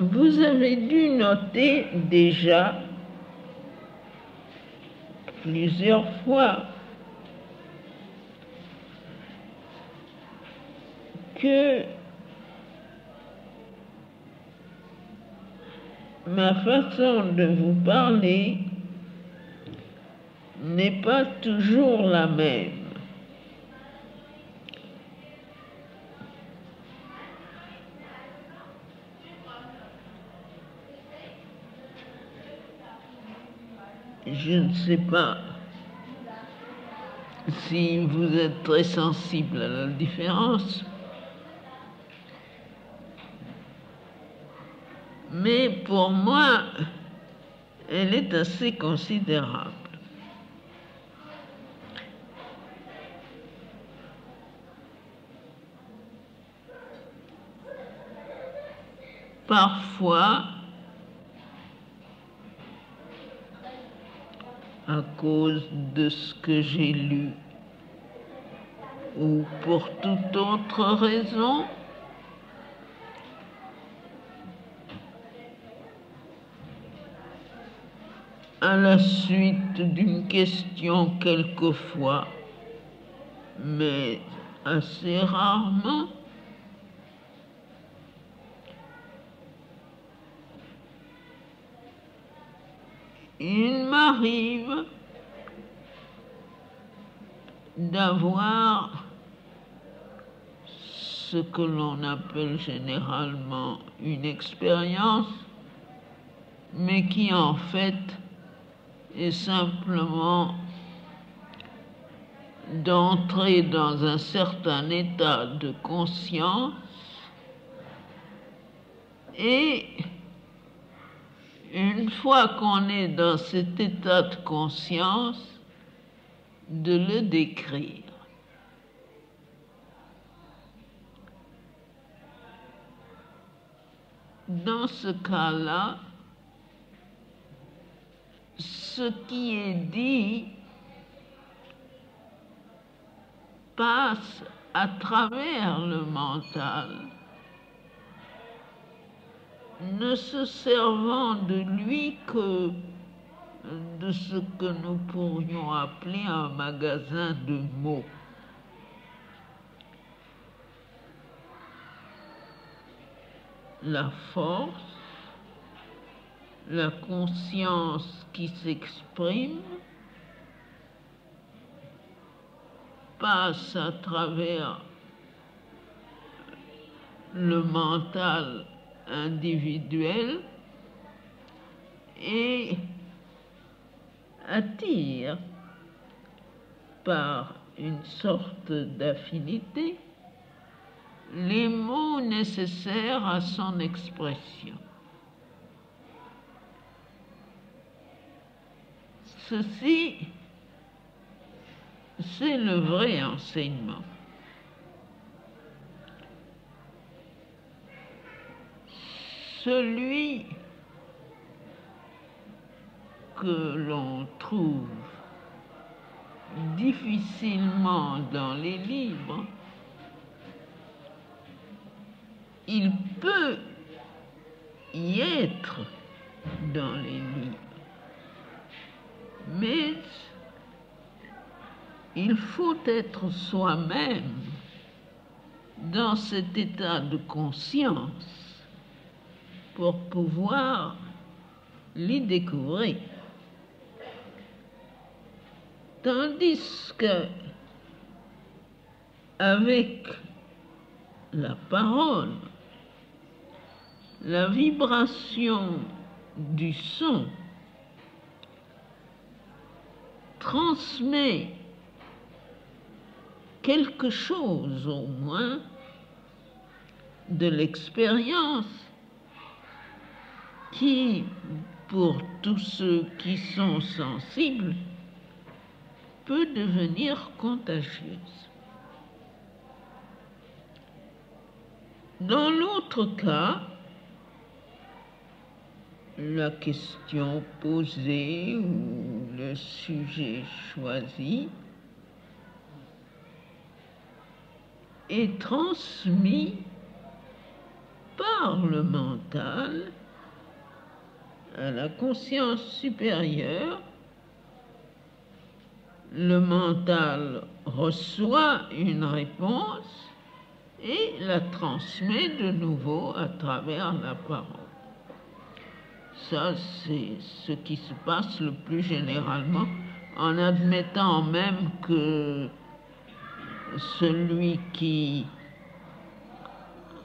Vous avez dû noter déjà plusieurs fois que ma façon de vous parler n'est pas toujours la même. Je ne sais pas si vous êtes très sensible à la différence, mais pour moi, elle est assez considérable. Parfois, à cause de ce que j'ai lu ou pour toute autre raison, à la suite d'une question quelquefois, mais assez rarement, il m'arrive d'avoir ce que l'on appelle généralement une expérience, mais qui en fait est simplement d'entrer dans un certain état de conscience et une fois qu'on est dans cet état de conscience, de le décrire. Dans ce cas-là, ce qui est dit passe à travers le mental, ne se servant de lui que de ce que nous pourrions appeler un magasin de mots. La force, la conscience qui s'exprime, passe à travers le mental individuel et attire par une sorte d'affinité les mots nécessaires à son expression. Ceci, c'est le vrai enseignement. Celui que l'on trouve difficilement dans les livres, il peut y être dans les livres, mais il faut être soi-même dans cet état de conscience pour pouvoir les découvrir. Tandis que avec la parole, la vibration du son transmet quelque chose au moins de l'expérience qui, pour tous ceux qui sont sensibles, peut devenir contagieuse. Dans l'autre cas, la question posée ou le sujet choisi est transmis par le mental à la conscience supérieure. Le mental reçoit une réponse et la transmet de nouveau à travers la parole. Ça, c'est ce qui se passe le plus généralement, en admettant même que celui qui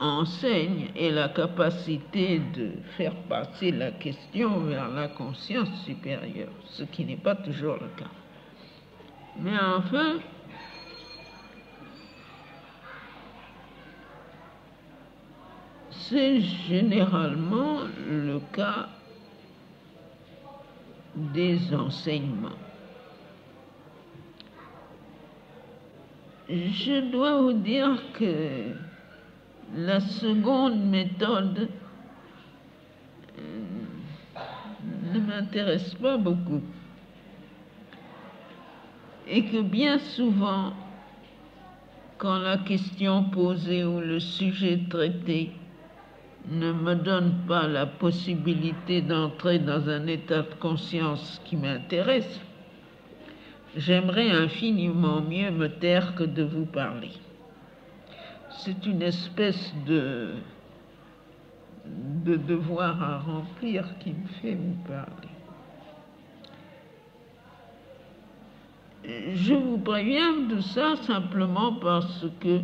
enseigne ait la capacité de faire passer la question vers la conscience supérieure, ce qui n'est pas toujours le cas. Mais enfin, c'est généralement le cas des enseignements. Je dois vous dire que la seconde méthode ne m'intéresse pas beaucoup et que bien souvent, quand la question posée ou le sujet traité ne me donne pas la possibilité d'entrer dans un état de conscience qui m'intéresse, j'aimerais infiniment mieux me taire que de vous parler. C'est une espèce de devoir à remplir qui me fait vous parler. Je vous préviens de ça simplement parce que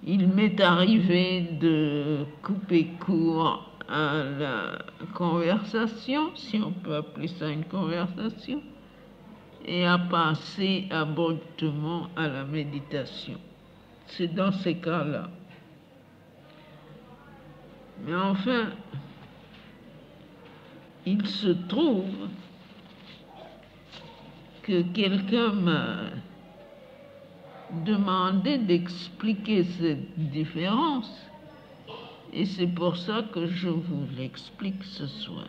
il m'est arrivé de couper court à la conversation, si on peut appeler ça une conversation, et à passer abruptement à la méditation. C'est dans ces cas-là. Mais enfin, il se trouve que quelqu'un m'a demandé d'expliquer cette différence, et c'est pour ça que je vous l'explique ce soir.